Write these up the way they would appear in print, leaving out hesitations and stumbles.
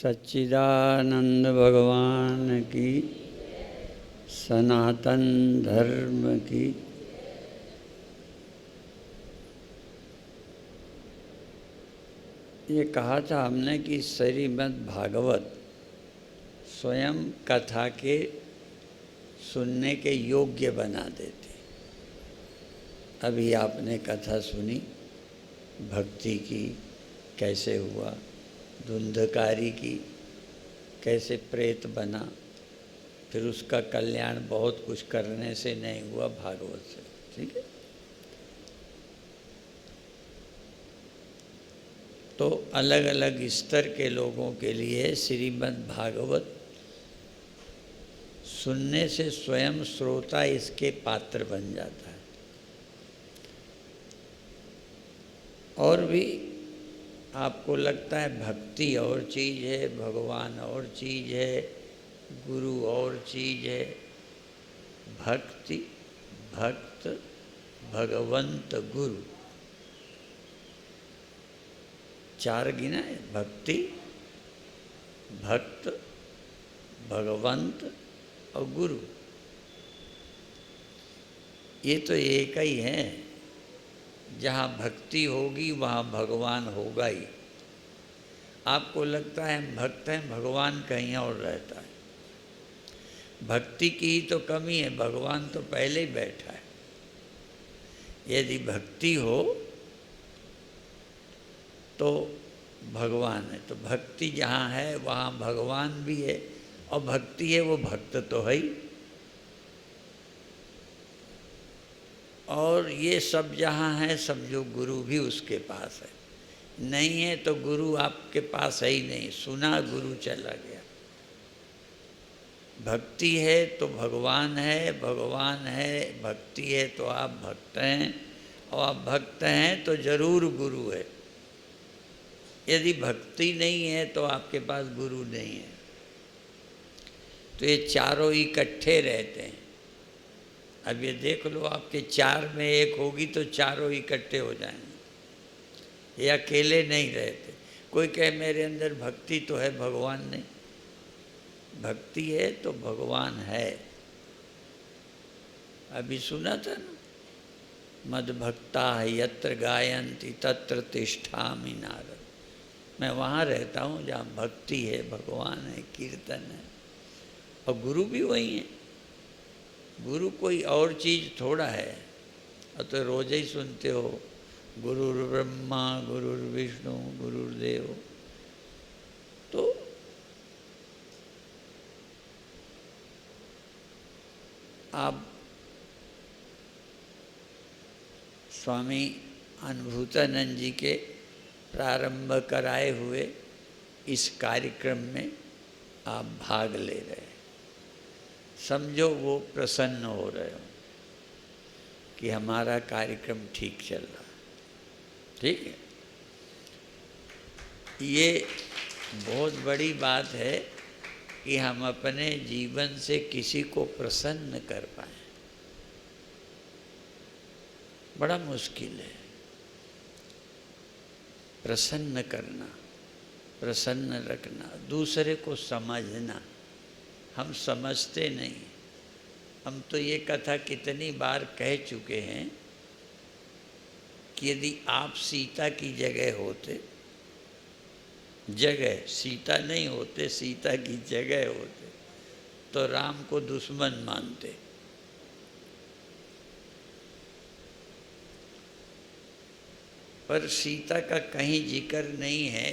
सच्चिदानंद भगवान की, सनातन धर्म की। ये कहा था हमने कि श्रीमद् भागवत स्वयं कथा के सुनने के योग्य बना देते। अभी आपने कथा सुनी भक्ति की, कैसे हुआ, धुंधकारी की कैसे प्रेत बना, फिर उसका कल्याण बहुत कुछ करने से नहीं हुआ, भागवत से। ठीक है, तो अलग अलग स्तर के लोगों के लिए श्रीमद् भागवत सुनने से स्वयं श्रोता इसके पात्र बन जाता है। और भी आपको लगता है भक्ति और चीज़ है, भगवान और चीज़ है, गुरु और चीज़ है। भक्ति, भक्त, भगवंत, गुरु, चार गिना है। भक्ति, भक्त, भगवंत और गुरु। ये तो एक ही है। जहाँ भक्ति होगी वहाँ भगवान होगा ही। आपको लगता है हम भक्त हैं, भगवान कहीं और रहता है। भक्ति की ही तो कमी है, भगवान तो पहले ही बैठा है। यदि भक्ति हो तो भगवान है, तो भक्ति जहाँ है वहाँ भगवान भी है, और भक्ति है वो भक्त तो है ही। और ये सब जहाँ है समझो गुरु भी उसके पास है। नहीं है तो गुरु आपके पास है ही नहीं, सुना गुरु चला गया। भक्ति है तो भगवान है, भगवान है, भक्ति है तो आप भक्त हैं, और आप भक्त हैं तो जरूर गुरु है। यदि भक्ति नहीं है तो आपके पास गुरु नहीं है। तो ये चारों इकट्ठे रहते हैं। अब ये देख लो, आपके चार में एक होगी तो चारों इकट्ठे हो जाएंगे। ये अकेले नहीं रहते। कोई कहे मेरे अंदर भक्ति तो है, भगवान नहीं। भक्ति है तो भगवान है। अभी सुना था ना, मद भक्ता यत्र गायन्ति तत्र तिष्ठामि नारद। मैं वहाँ रहता हूँ जहाँ भक्ति है, भगवान है, कीर्तन है, और गुरु भी वही है। गुरु कोई और चीज़ थोड़ा है। और तो रोज़ ही सुनते हो गुरुर् ब्रह्मा गुरुर्विष्णु गुरुर्देव। तो आप स्वामी अनुभूतानंद जी के प्रारंभ कराए हुए इस कार्यक्रम में आप भाग ले रहे हैं। समझो वो प्रसन्न हो रहे हो कि हमारा कार्यक्रम ठीक चल रहा है। ठीक है, ये बहुत बड़ी बात है कि हम अपने जीवन से किसी को प्रसन्न कर पाए। बड़ा मुश्किल है प्रसन्न करना, प्रसन्न रखना, दूसरे को समझना। हम समझते नहीं। हम तो ये कथा कितनी बार कह चुके हैं कि यदि आप सीता की जगह होते, जगह सीता नहीं होते, सीता की जगह होते, तो राम को दुश्मन मानते। पर सीता का कहीं जिक्र नहीं है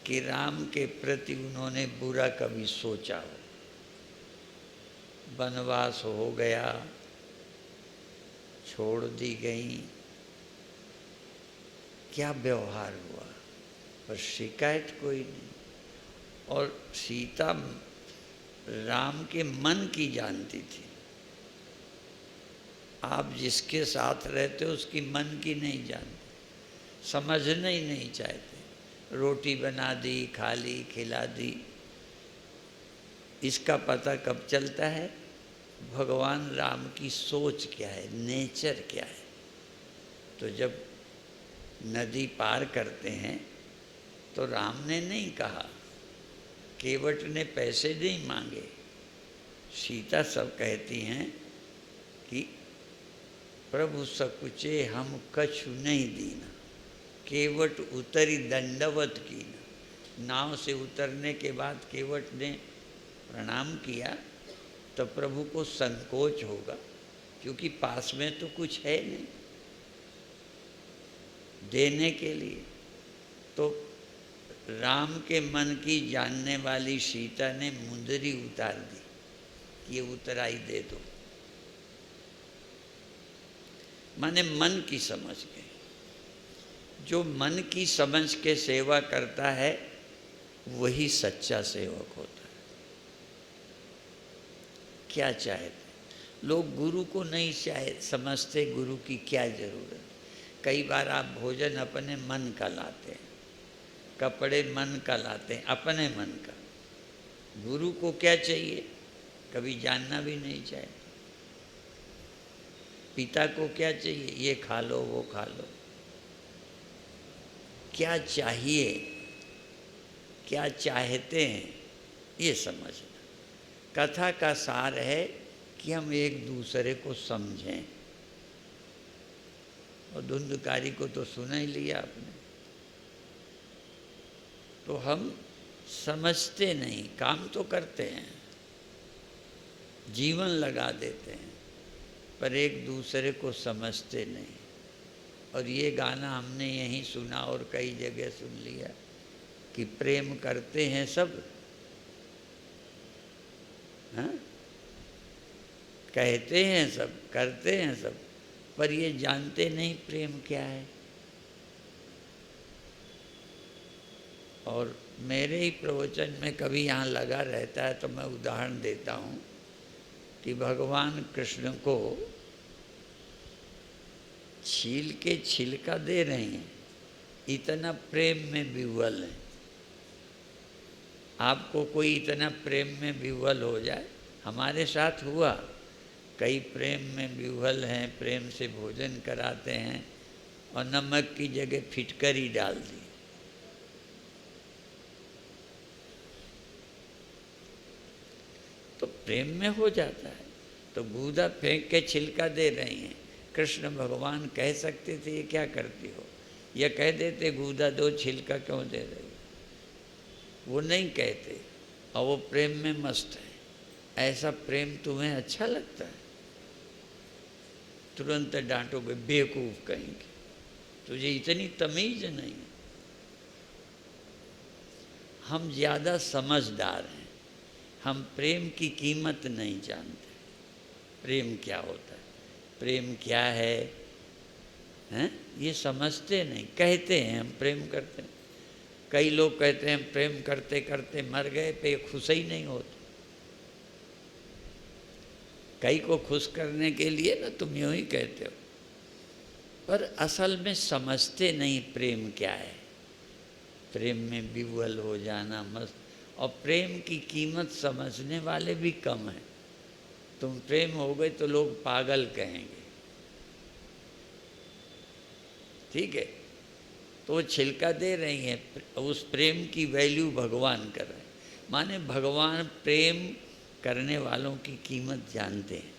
कि राम के प्रति उन्होंने बुरा कभी सोचा हो। वनवास हो गया, छोड़ दी गई, क्या व्यवहार हुआ, पर शिकायत कोई नहीं। और सीता राम के मन की जानती थी। आप जिसके साथ रहते हो उसकी मन की नहीं जानते, समझना ही नहीं चाहते। रोटी बना दी, खा ली, खिला दी। इसका पता कब चलता है? भगवान राम की सोच क्या है, नेचर क्या है। तो जब नदी पार करते हैं तो राम ने नहीं कहा, केवट ने पैसे नहीं मांगे। सीता सब कहती हैं कि प्रभु सकुचे हम कछु नहीं दीना, केवट उतरी दंडवत कीना। नाव से उतरने के बाद केवट ने प्रणाम किया तो प्रभु को संकोच होगा, क्योंकि पास में तो कुछ है नहीं देने के लिए। तो राम के मन की जानने वाली सीता ने मुंदरी उतार दी कि ये उतराई दे दो, माने मन की समझ के। जो मन की समझ के सेवा करता है वही सच्चा सेवक होता है। क्या चाहते लोग गुरु को नहीं समझते, गुरु की क्या जरूरत। कई बार आप भोजन अपने मन का लाते हैं, कपड़े मन का लाते हैं, अपने मन का। गुरु को क्या चाहिए कभी जानना भी नहीं चाहते। पिता को क्या चाहिए, ये खा लो वो खा लो। क्या चाहिए, क्या चाहते हैं, ये समझना। कथा का सार है कि हम एक दूसरे को समझें। और धुंधकारी को तो सुना ही लिया आपने। तो हम समझते नहीं, काम तो करते हैं, जीवन लगा देते हैं, पर एक दूसरे को समझते नहीं। और ये गाना हमने यहीं सुना और कई जगह सुन लिया कि प्रेम करते हैं सब, हाँ? कहते हैं सब, करते हैं सब, पर ये जानते नहीं प्रेम क्या है। और मेरे ही प्रवचन में कभी यहाँ लगा रहता है तो मैं उदाहरण देता हूँ कि भगवान कृष्ण को छील के छिलका दे रहे हैं, इतना प्रेम में विह्वल है। आपको कोई इतना प्रेम में विह्वल हो जाए, हमारे साथ हुआ, कई प्रेम में विह्वल हैं, प्रेम से भोजन कराते हैं और नमक की जगह फिटकरी डाल दी। तो प्रेम में हो जाता है। तो गूदा फेंक के छिलका दे रही हैं। कृष्ण भगवान कह सकते थे ये क्या करती हो, या कह देते गूदा दो छिलका क्यों दे रही हो। वो नहीं कहते और वो प्रेम में मस्त है। ऐसा प्रेम तुम्हें अच्छा लगता है? तुरंत डांटोगे, बेवकूफ कहेंगे, तुझे इतनी तमीज नहीं। हम ज़्यादा समझदार हैं, हम प्रेम की कीमत नहीं जानते। प्रेम क्या होता है, प्रेम क्या है, हैं? ये समझते नहीं। कहते हैं हम प्रेम करते हैं। कई लोग कहते हैं प्रेम करते करते मर गए, पे खुश ही नहीं होते। कई को खुश करने के लिए ना तुम यूँ ही कहते हो, पर असल में समझते नहीं प्रेम क्या है। प्रेम में विह्वल हो जाना मस्त। और प्रेम की कीमत समझने वाले भी कम हैं। तुम प्रेम हो गए तो लोग पागल कहेंगे, ठीक है। तो वो छिलका दे रही हैं, उस प्रेम की वैल्यू भगवान कर रहे हैं। माने भगवान प्रेम करने वालों की कीमत जानते हैं।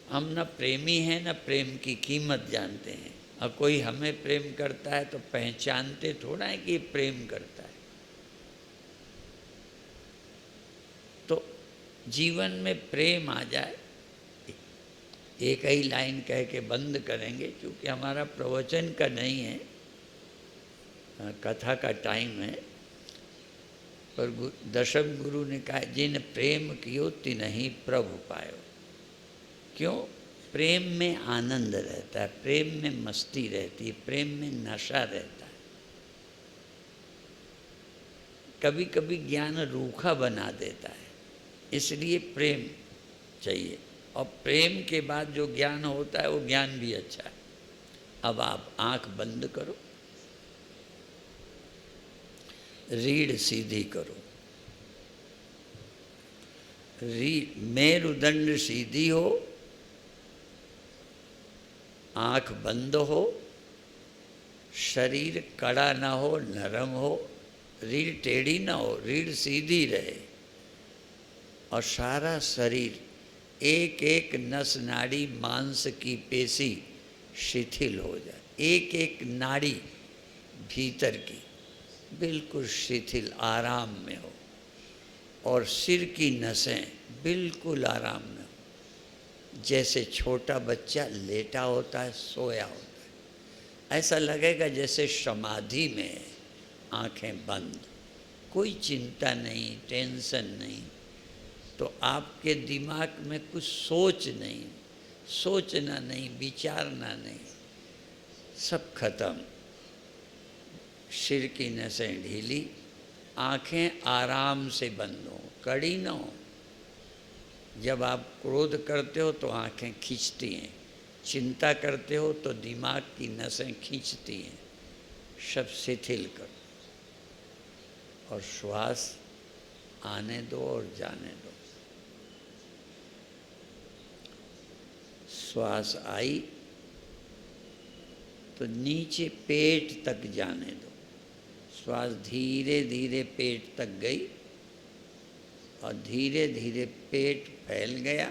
हम न प्रेमी हैं न प्रेम की कीमत जानते हैं। और कोई हमें प्रेम करता है तो पहचानते थोड़ा है कि ये प्रेम करता है। तो जीवन में प्रेम आ जाए। एक ही लाइन कह के बंद करेंगे, क्योंकि हमारा प्रवचन का नहीं है, कथा का टाइम है। पर दशम गुरु ने कहा, जिन प्रेम कियो तिन्हि प्रभु पायो। क्यों? प्रेम में आनंद रहता है, प्रेम में मस्ती रहती है, प्रेम में नशा रहता है। कभी कभी ज्ञान रूखा बना देता है, इसलिए प्रेम चाहिए। और प्रेम के बाद जो ज्ञान होता है वो ज्ञान भी अच्छा है। अब आप आंख बंद करो, रीढ़ सीधी करो, मेरुदंड सीधी हो, आँख बंद हो, शरीर कड़ा ना हो, नरम हो, रीढ़ टेढ़ी ना हो, रीढ़ सीधी रहे, और सारा शरीर एक एक नस नाड़ी मांस की पेशी शिथिल हो जाए, एक एक नाड़ी भीतर की बिल्कुल शिथिल आराम में हो, और सिर की नसें बिल्कुल आराम में हो, जैसे छोटा बच्चा लेटा होता है, सोया होता है। ऐसा लगेगा जैसे समाधि में है, आँखें बंद, कोई चिंता नहीं, टेंशन नहीं। तो आपके दिमाग में कुछ सोच नहीं, सोचना नहीं, विचारना नहीं, सब खत्म। सिर की नसें ढीली, आँखें आराम से बंद हो, कड़ी न हो। जब आप क्रोध करते हो तो आँखें खींचती हैं, चिंता करते हो तो दिमाग की नसें खींचती हैं। सब शिथिल करो और श्वास आने दो और जाने दो। श्वास आई तो नीचे पेट तक जाने दो। श्वास धीरे धीरे पेट तक गई और धीरे धीरे पेट फैल गया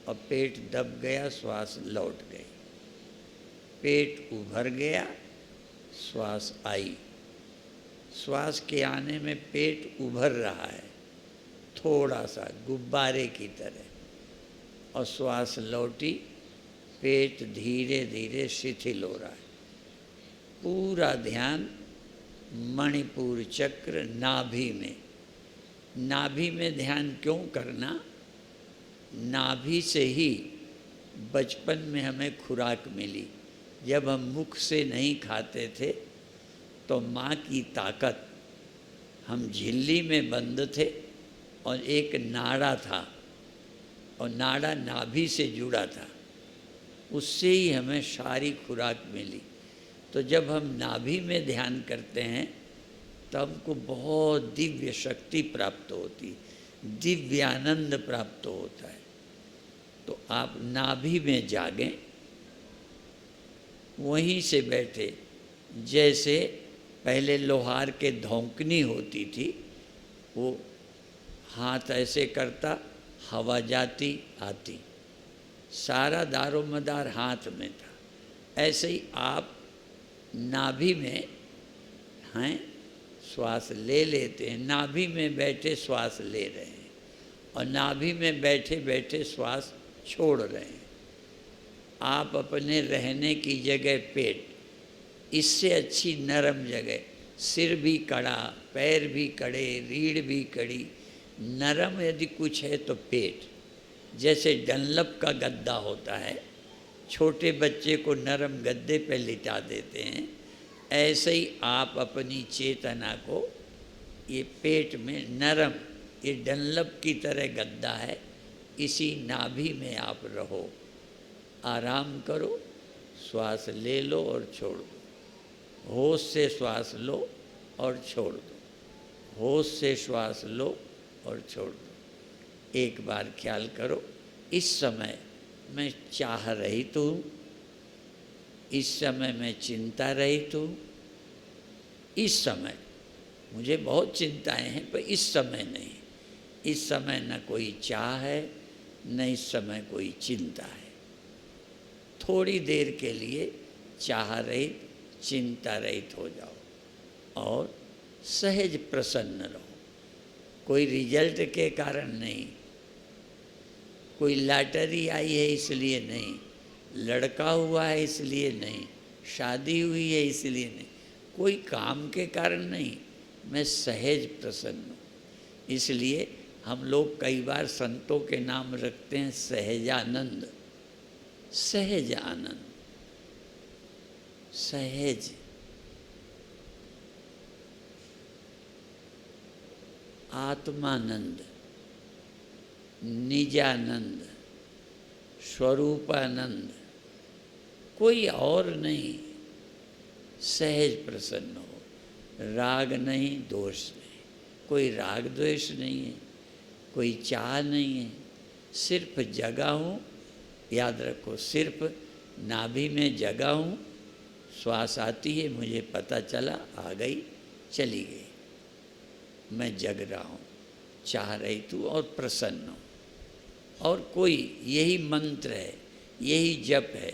और पेट दब गया, श्वास लौट गई। पेट उभर गया, श्वास आई। श्वास के आने में पेट उभर रहा है, थोड़ा सा गुब्बारे की तरह, और श्वास लौटी, पेट धीरे धीरे शिथिल हो रहा है। पूरा ध्यान मणिपुर चक्र नाभि में। नाभि में ध्यान क्यों करना? नाभि से ही बचपन में हमें खुराक मिली। जब हम मुख से नहीं खाते थे तो माँ की ताकत, हम झिल्ली में बंद थे और एक नाड़ा था और नाड़ा नाभि से जुड़ा था, उससे ही हमें सारी खुराक मिली। तो जब हम नाभि में ध्यान करते हैं तो हमको बहुत दिव्य शक्ति प्राप्त होती, दिव्य आनंद प्राप्त होता है। तो आप नाभि में जागें, वहीं से बैठे, जैसे पहले लोहार के धौंकनी होती थी, वो हाथ ऐसे करता, हवा जाती आती, सारा दारो मदार हाथ में था। ऐसे ही आप नाभि में हैं, श्वास ले लेते हैं, नाभि में बैठे श्वास ले रहे हैं, और नाभि में बैठे बैठे श्वास छोड़ रहे हैं। आप अपने रहने की जगह पेट, इससे अच्छी नरम जगह, सिर भी कड़ा, पैर भी कड़े, रीढ़ भी कड़ी, नरम यदि कुछ है तो पेट। जैसे डनलप का गद्दा होता है, छोटे बच्चे को नरम गद्दे पे लिटा देते हैं, ऐसे ही आप अपनी चेतना को, ये पेट में नरम, ये डनलप की तरह गद्दा है, इसी नाभि में आप रहो, आराम करो, श्वास ले लो और छोड़ दो। होश से श्वास लो और छोड़ दो, होश से श्वास लो और छोड़ दो। एक बार ख्याल करो, इस समय मैं चाह रहित हूँ, इस समय मैं चिंता रहित हूँ, इस समय मुझे बहुत चिंताएं हैं पर इस समय नहीं। इस समय न कोई चाह है, न इस समय कोई चिंता है। थोड़ी देर के लिए चाह रहित, चिंता रहित हो जाओ और सहज प्रसन्न रहो। कोई रिजल्ट के कारण नहीं, कोई लॉटरी आई है इसलिए नहीं, लड़का हुआ है इसलिए नहीं, शादी हुई है इसलिए नहीं, कोई काम के कारण नहीं, मैं सहज प्रसन्न हूँ। इसलिए हम लोग कई बार संतों के नाम रखते हैं सहजानंद। सहज आनंद, सहज, आत्मानंद, निजानंद, स्वरूपानंद, कोई और नहीं। सहज प्रसन्न हो, राग नहीं, दोष नहीं, कोई राग द्वेष नहीं है, कोई चाह नहीं है, सिर्फ जगा हूँ। याद रखो, सिर्फ नाभि में जगा हूँ, श्वास आती है, मुझे पता चला, आ गई, चली गई। मैं जग रहा हूँ, चाह रही तू और प्रसन्न हूँ। और कोई, यही मंत्र है, यही जप है,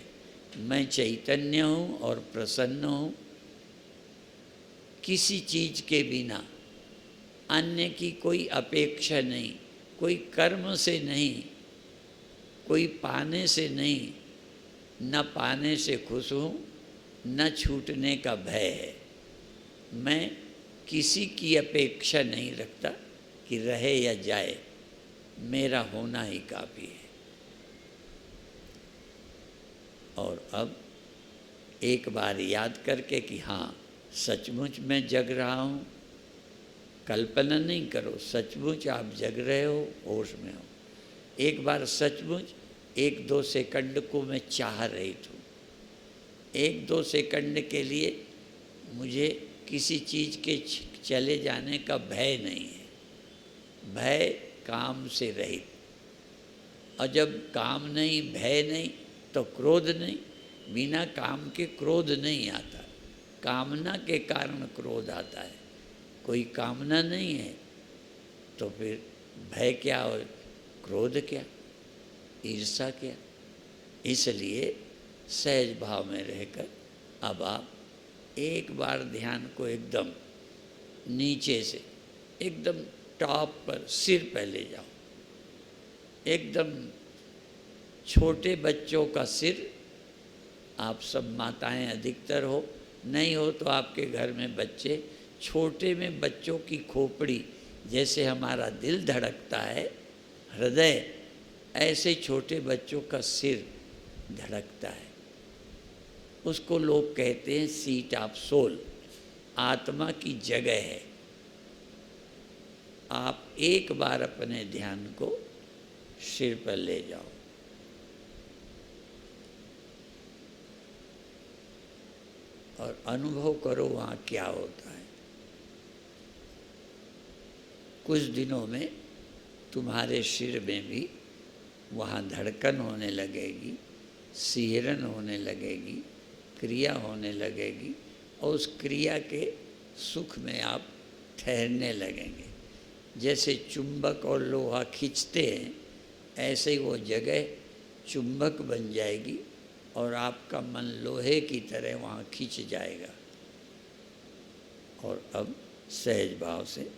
मैं चैतन्य हूँ और प्रसन्न हूँ, किसी चीज़ के बिना, अन्य की कोई अपेक्षा नहीं, कोई कर्म से नहीं, कोई पाने से नहीं, न पाने से खुश हूँ, न छूटने का भय है। मैं किसी की अपेक्षा नहीं रखता कि रहे या जाए, मेरा होना ही काफ़ी है। और अब एक बार याद करके कि हाँ, सचमुच मैं जग रहा हूँ, कल्पना नहीं करो, सचमुच आप जग रहे हो, होश में हो। एक बार सचमुच 1-2 सेकंड को मैं चाह रही थी, 1-2 सेकंड के लिए मुझे किसी चीज़ के चले जाने का भय नहीं है, भय काम से रहित। और जब काम नहीं, भय नहीं, तो क्रोध नहीं। बिना काम के क्रोध नहीं आता, कामना के कारण क्रोध आता है। कोई कामना नहीं है तो फिर भय क्या हो, क्रोध क्या, ईर्ष्या क्या। इसलिए सहज भाव में रहकर अब आप एक बार ध्यान को एकदम नीचे से एकदम टॉप पर, सिर पर ले जाओ। एकदम छोटे बच्चों का सिर, आप सब माताएं अधिकतर हो, नहीं हो तो आपके घर में बच्चे, छोटे में बच्चों की खोपड़ी, जैसे हमारा दिल धड़कता है, हृदय, ऐसे छोटे बच्चों का सिर धड़कता है। उसको लोग कहते हैं सीट ऑफ सोल, आत्मा की जगह है। आप एक बार अपने ध्यान को सिर पर ले जाओ। और अनुभव करो वहाँ क्या होता है। कुछ दिनों में तुम्हारे सिर में भी वहाँ धड़कन होने लगेगी, सिहरन होने लगेगी, क्रिया होने लगेगी, और उस क्रिया के सुख में आप ठहरने लगेंगे। जैसे चुंबक और लोहा खींचते हैं, ऐसे ही वो जगह चुंबक बन जाएगी और आपका मन लोहे की तरह वहाँ खींच जाएगा। और अब सहज भाव से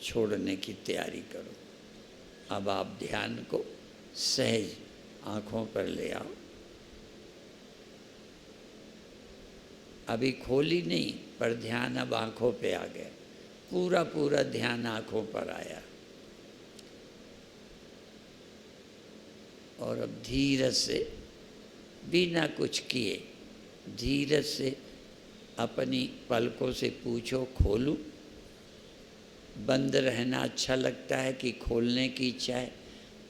छोड़ने की तैयारी करो। अब आप ध्यान को सहज आँखों पर ले आओ। अभी खोली नहीं, पर ध्यान अब आँखों पे आ गया, पूरा पूरा ध्यान आँखों पर आया। और अब धीरज से, बिना कुछ किए, धीरज से अपनी पलकों से पूछो, खोलूं? बंद रहना अच्छा लगता है कि खोलने की इच्छा है?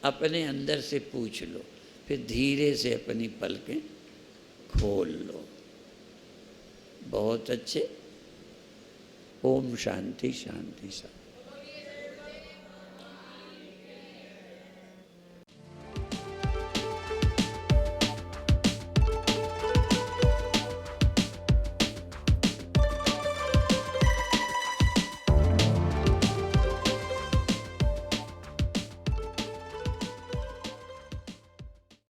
अपने अंदर से पूछ लो, फिर धीरे से अपनी पलकें खोल लो। बहुत अच्छे। ओम शांति शांति शांति।